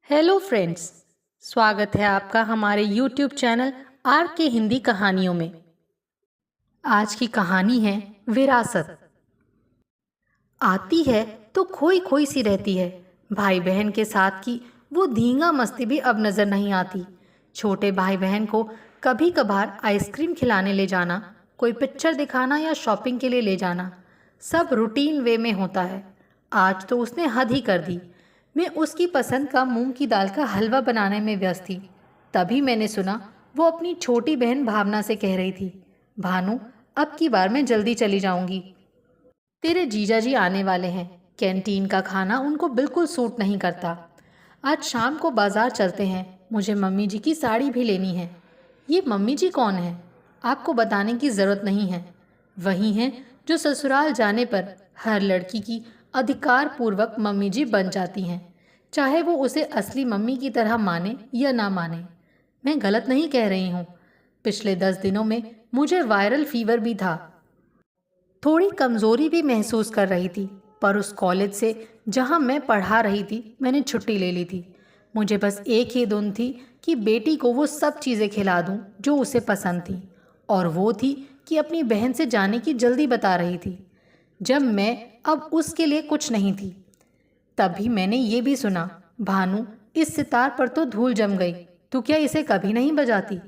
Hello friends. स्वागत है आपका हमारे यूट्यूब चैनल आर के हिंदी कहानियों में। आज की कहानी है विरासत। आती है तो खोई खोई सी रहती है। भाई बहन के साथ की वो धींगा मस्ती भी अब नजर नहीं आती। छोटे भाई बहन को कभी कभार आइसक्रीम खिलाने ले जाना, कोई पिक्चर दिखाना या शॉपिंग के लिए ले जाना, सब रूटीन वे में होता है। आज तो उसने हद ही कर दी। मैं उसकी पसंद का मूंग की दाल का हलवा बनाने में व्यस्त थी। तभी मैंने सुना वो अपनी छोटी बहन भावना से कह रही थी, भानु, अब की बार मैं जल्दी चली जाऊंगी। तेरे जीजा जी आने वाले हैं। कैंटीन का खाना उनको बिल्कुल सूट नहीं करता। आज शाम को बाजार चलते हैं, मुझे मम्मी जी की साड़ी भी लेनी है। ये मम्मी जी कौन है? आपको बताने की ज़रूरत नहीं है। वही हैं जो ससुराल जाने पर हर लड़की की अधिकार पूर्वक मम्मी जी बन जाती हैं, चाहे वो उसे असली मम्मी की तरह माने या ना माने। मैं गलत नहीं कह रही हूँ। पिछले 10 दिनों में मुझे वायरल फीवर भी था। थोड़ी कमज़ोरी भी महसूस कर रही थी, पर उस कॉलेज से जहाँ मैं पढ़ा रही थी मैंने छुट्टी ले ली थी। मुझे बस एक ही धुन थी कि बेटी को वो सब चीज़ें खिला दूँ जो उसे पसंद थी, और वो थी कि अपनी बहन से जाने की जल्दी बता रही थी जब मैं अब उसके लिए कुछ नहीं थी। तभी मैंने ये भी सुना, भानु, इस सितार पर तो धूल जम गई। तू क्या इसे कभी नहीं बजाती?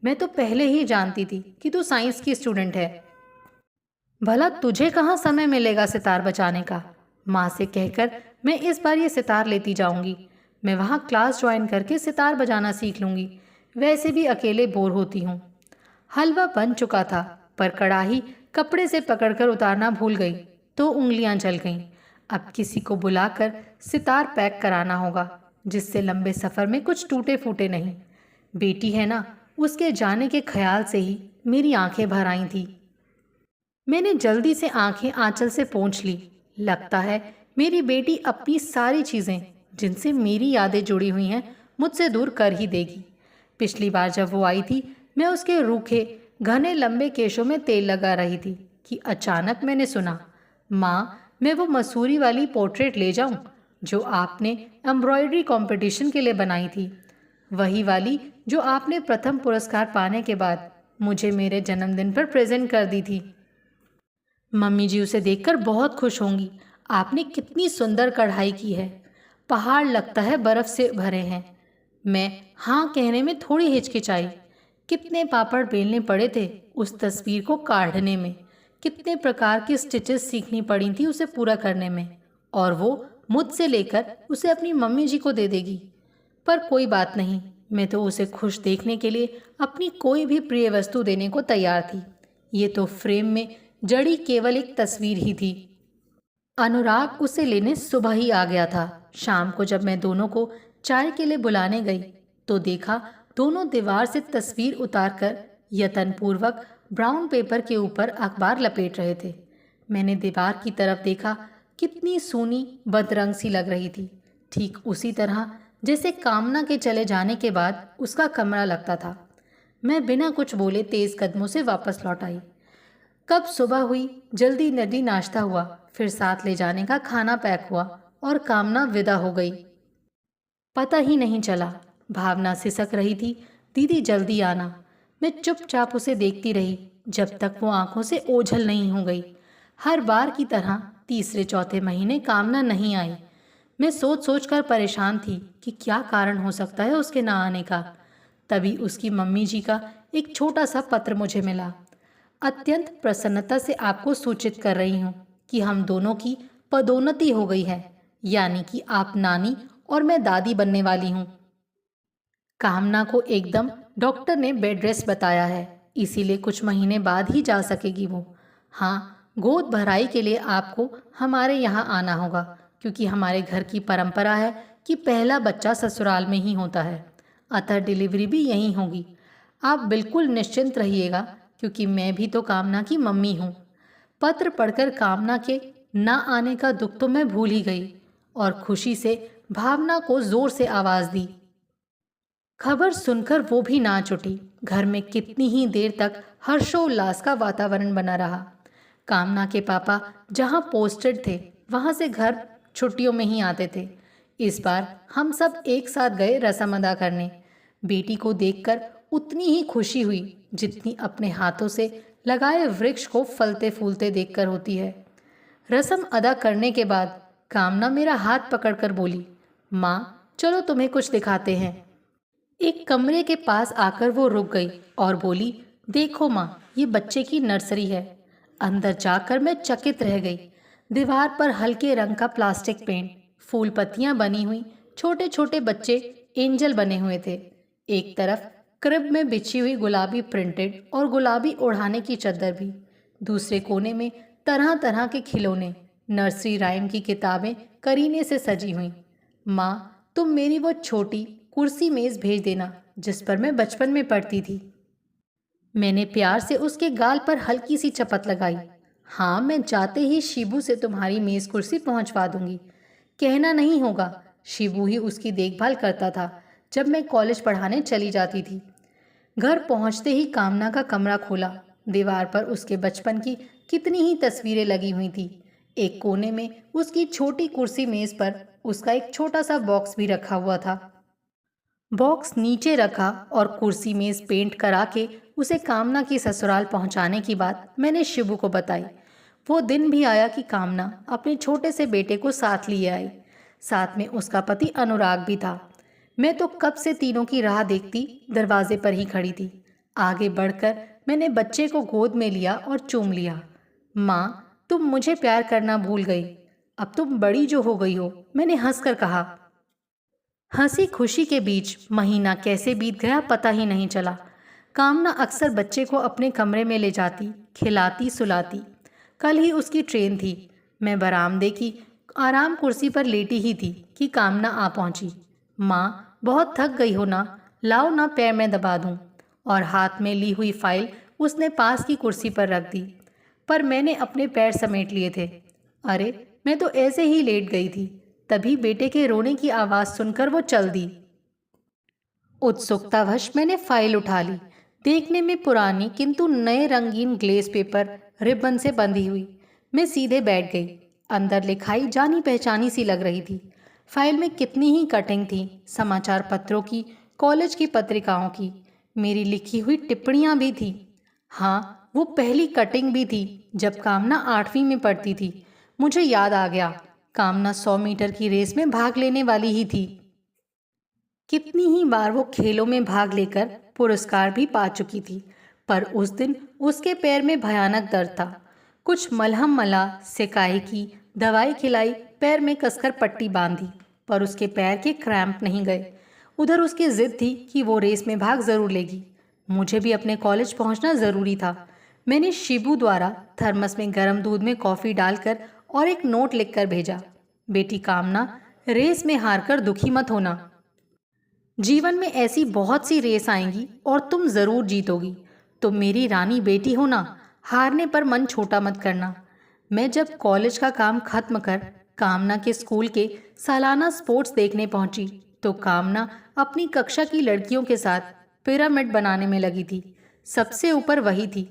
मैं तो पहले ही जानती थी कि तू साइंस की स्टूडेंट है। भला तुझे कहाँ समय मिलेगा सितार बजाने का? माँ से कहकर मैं इस बार ये सितार लेती जाऊंगी। मैं वहाँ क्लास ज्वाइन करके सितार बजाना सीख लूँगी। वैसे भी अकेले बोर होती हूँ। हलवा बन चुका था, पर कढ़ाई कपड़े से पकड़कर उतारना भूल गई तो उंगलियां जल गईं। अब किसी को बुलाकर सितार पैक कराना होगा, जिससे लंबे सफ़र में कुछ टूटे फूटे नहीं। बेटी है ना, उसके जाने के ख्याल से ही मेरी आंखें भर आई थी। मैंने जल्दी से आंखें आंचल से पोंछ ली। लगता है मेरी बेटी अपनी सारी चीज़ें जिनसे मेरी यादें जुड़ी हुई हैं मुझसे दूर कर ही देगी। पिछली बार जब वो आई थी, मैं उसके रूखे घने लंबे केशों में तेल लगा रही थी कि अचानक मैंने सुना, माँ, मैं वो मसूरी वाली पोर्ट्रेट ले जाऊं जो आपने एम्ब्रॉयडरी कंपटीशन के लिए बनाई थी। वही वाली जो आपने प्रथम पुरस्कार पाने के बाद मुझे मेरे जन्मदिन पर प्रेजेंट कर दी थी। मम्मी जी उसे देखकर बहुत खुश होंगी। आपने कितनी सुंदर कढ़ाई की है। पहाड़ लगता है बर्फ से भरे हैं। मैं हाँ कहने में थोड़ी हिचकिचाई। कितने पापड़ बेलने पड़े थे उस तस्वीर को काढ़ने में। कितने प्रकार की स्टिचेस सीखनी पड़ी थी उसे पूरा करने में। और वो मुझसे लेकर उसे अपनी मम्मी जी को दे देगी। पर कोई बात नहीं, मैं तो उसे खुश देखने के लिए अपनी कोई भी प्रिय वस्तु देने को तैयार थी। ये तो फ्रेम में जड़ी केवल एक तस्वीर ही थी। अनुराग उसे लेने सुबह ही आ गया था। शाम को जब मैं दोनों को चाय के लिए बुलाने गई तो देखा दोनों दीवार से तस्वीर उतारकर यत्नपूर्वक ब्राउन पेपर के ऊपर अखबार लपेट रहे थे। मैंने दीवार की तरफ देखा, कितनी सूनी बदरंग सी लग रही थी, ठीक उसी तरह जैसे कामना के चले जाने के बाद उसका कमरा लगता था। मैं बिना कुछ बोले तेज कदमों से वापस लौट आई। कब सुबह हुई, जल्दी जल्दी नाश्ता हुआ, फिर साथ ले जाने का खाना पैक हुआ और कामना विदा हो गई। पता ही नहीं चला। भावना सिसक रही थी, दीदी जल्दी आना। मैं चुपचाप उसे देखती रही जब तक वो आंखों से ओझल नहीं हो गई। हर बार की तरह तीसरे चौथे महीने कामना नहीं आई। मैं सोच सोच कर परेशान थी कि क्या कारण हो सकता है उसके ना आने का। तभी उसकी मम्मी जी का एक छोटा सा पत्र मुझे मिला। अत्यंत प्रसन्नता से आपको सूचित कर रही हूँ कि हम दोनों की पदोन्नति हो गई है, यानी कि आप नानी और मैं दादी बनने वाली हूँ। कामना को एकदम डॉक्टर ने बेड रेस्ट बताया है, इसीलिए कुछ महीने बाद ही जा सकेगी वो। हाँ, गोद भराई के लिए आपको हमारे यहाँ आना होगा, क्योंकि हमारे घर की परंपरा है कि पहला बच्चा ससुराल में ही होता है, अतः डिलीवरी भी यहीं होगी। आप बिल्कुल निश्चिंत रहिएगा, क्योंकि मैं भी तो कामना की मम्मी हूँ। पत्र पढ़कर कामना के ना आने का दुख तो मैं भूल ही गई और खुशी से भावना को जोर से आवाज दी। खबर सुनकर वो भी नाच उठी। घर में कितनी ही देर तक हर्षोल्लास का वातावरण बना रहा। कामना के पापा जहाँ पोस्टेड थे वहाँ से घर छुट्टियों में ही आते थे। इस बार हम सब एक साथ गए रस्म अदा करने। बेटी को देखकर उतनी ही खुशी हुई जितनी अपने हाथों से लगाए वृक्ष को फलते फूलते देखकर होती है। रस्म अदा करने के बाद कामना मेरा हाथ पकड़कर बोली, माँ चलो तुम्हें कुछ दिखाते हैं। एक कमरे के पास आकर वो रुक गई और बोली, देखो माँ, ये बच्चे की नर्सरी है। अंदर जाकर मैं चकित रह गई। दीवार पर हल्के रंग का प्लास्टिक पेंट, फूल पत्तियां बनी हुई, छोटे छोटे बच्चे एंजल बने हुए थे। एक तरफ क्रिब में बिछी हुई गुलाबी प्रिंटेड और गुलाबी ओढ़ाने की चादर भी। दूसरे कोने में तरह तरह के खिलौने, नर्सरी राइम की किताबें करीने से सजी हुई। माँ, तुम मेरी वो छोटी कुर्सी मेज भेज देना जिस पर मैं बचपन में पढ़ती थी। मैंने प्यार से उसके गाल पर हल्की सी चपत लगाई। हाँ, मैं जाते ही शिबू से तुम्हारी मेज कुर्सी पहुंचवा दूंगी। कहना नहीं होगा, शिबू ही उसकी देखभाल करता था जब मैं कॉलेज पढ़ाने चली जाती थी। घर पहुंचते ही कामना का कमरा खोला। दीवार पर उसके बचपन की कितनी ही तस्वीरें लगी हुई थी। एक कोने में उसकी छोटी कुर्सी मेज पर उसका एक छोटा सा बॉक्स भी रखा हुआ था। बॉक्स नीचे रखा और कुर्सी मेज पेंट करा के उसे कामना की ससुराल पहुंचाने की बात मैंने शिबू को बताई। वो दिन भी आया कि कामना अपने छोटे से बेटे को साथ लिए आई। साथ में उसका पति अनुराग भी था। मैं तो कब से तीनों की राह देखती दरवाजे पर ही खड़ी थी। आगे बढ़कर मैंने बच्चे को गोद में लिया और चूम लिया। माँ, तुम मुझे प्यार करना भूल गई। अब तुम बड़ी जो हो गई हो, मैंने हंसकर कहा। हंसी खुशी के बीच महीना कैसे बीत गया पता ही नहीं चला। कामना अक्सर बच्चे को अपने कमरे में ले जाती, खिलाती सुलाती। कल ही उसकी ट्रेन थी। मैं बरामदे की आराम कुर्सी पर लेटी ही थी कि कामना आ पहुंची। माँ, बहुत थक गई हो ना, लाओ ना पैर में दबा दूं। और हाथ में ली हुई फाइल उसने पास की कुर्सी पर रख दी। पर मैंने अपने पैर समेट लिए थे। अरे, मैं तो ऐसे ही लेट गई थी। तभी बेटे के रोने की आवाज़ सुनकर वो चल दी। उत्सुकतावश मैंने फाइल उठा ली। देखने में पुरानी किंतु नए रंगीन ग्लेस पेपर रिबन से बंधी हुई। मैं सीधे बैठ गई। अंदर लिखाई जानी पहचानी सी लग रही थी। फाइल में कितनी ही कटिंग थी, समाचार पत्रों की, कॉलेज की पत्रिकाओं की, मेरी लिखी हुई टिप्पणियां भी थी। हाँ, वो पहली कटिंग भी थी जब कामना 8वीं में पढ़ती थी। मुझे याद आ गया, कामना 100 मीटर की रेस में भाग लेने वाली ही थी। कितनी ही बार वो खेलों में भाग लेकर पुरस्कार भी पा चुकी थी। पर उस दिन उसके पैर में भयानक दर्द था। कुछ मलहम मला, सिकाई की, दवाई खिलाई, पैर में कसकर पट्टी बांधी, पर उसके पैर के क्रैम्प नहीं गए। उधर उसकी जिद थी कि वो रेस में भाग जरूर लेगी। मुझे भी अपने कॉलेज पहुंचना जरूरी था। मैंने शिबू द्वारा थर्मस में गर्म दूध में कॉफ़ी डालकर और एक नोट लिखकर भेजा, बेटी कामना, रेस में हारकर दुखी मत होना। जीवन में ऐसी बहुत सी रेस आएंगी और तुम जरूर जीतोगी। तुम मेरी रानी बेटी हो ना, हारने पर मन छोटा मत करना। मैं जब कॉलेज का काम खत्म कर कामना के स्कूल के सालाना स्पोर्ट्स देखने पहुंची तो कामना अपनी कक्षा की लड़कियों के साथ पिरामिड बनाने में लगी थी। सबसे ऊपर वही थी।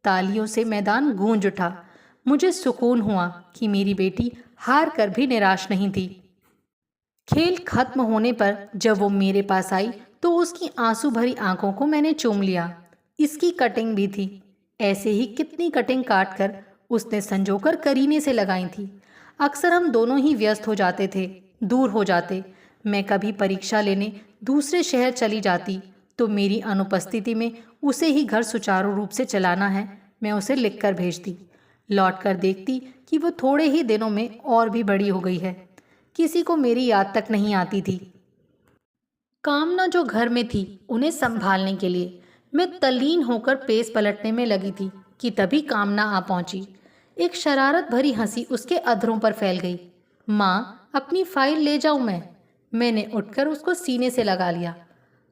तालियों से मैदान गूंज उठा। मुझे सुकून हुआ कि मेरी बेटी हार कर भी निराश नहीं थी। खेल खत्म होने पर जब वो मेरे पास आई तो उसकी आंसू भरी आंखों को मैंने चूम लिया। इसकी कटिंग भी थी। ऐसे ही कितनी कटिंग काट कर उसने संजोकर करीने से लगाई थी। अक्सर हम दोनों ही व्यस्त हो जाते थे, दूर हो जाते। मैं कभी परीक्षा लेने दूसरे शहर चली जाती तो मेरी अनुपस्थिति में उसे ही घर सुचारू रूप से चलाना है, मैं उसे लिखकर भेजती। लौट कर देखती कि वो थोड़े ही दिनों में और भी बड़ी हो गई है। किसी को मेरी याद तक नहीं आती थी। कामना जो घर में थी उन्हें संभालने के लिए मैं तल्लीन होकर पेस पलटने में लगी थी कि तभी कामना आ पहुंची। एक शरारत भरी हंसी उसके अधरों पर फैल गई। माँ, अपनी फाइल ले जाऊं मैं? मैंने उठकर उसको सीने से लगा लिया।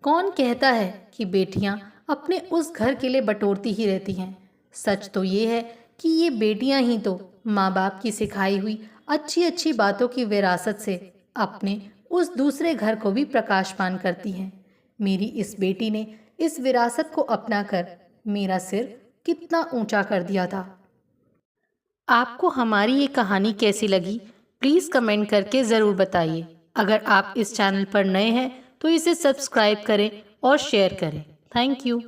कौन कहता है कि बेटियां अपने उस घर के लिए बटोरती ही रहती हैं। सच तो ये है कि ये बेटियां ही तो माँ बाप की सिखाई हुई अच्छी अच्छी बातों की विरासत से अपने उस दूसरे घर को भी प्रकाशमान करती हैं। मेरी इस बेटी ने इस विरासत को अपनाकर मेरा सिर कितना ऊंचा कर दिया था। आपको हमारी ये कहानी कैसी लगी, प्लीज़ कमेंट करके ज़रूर बताइए। अगर आप इस चैनल पर नए हैं तो इसे सब्सक्राइब करें और शेयर करें। Thank you.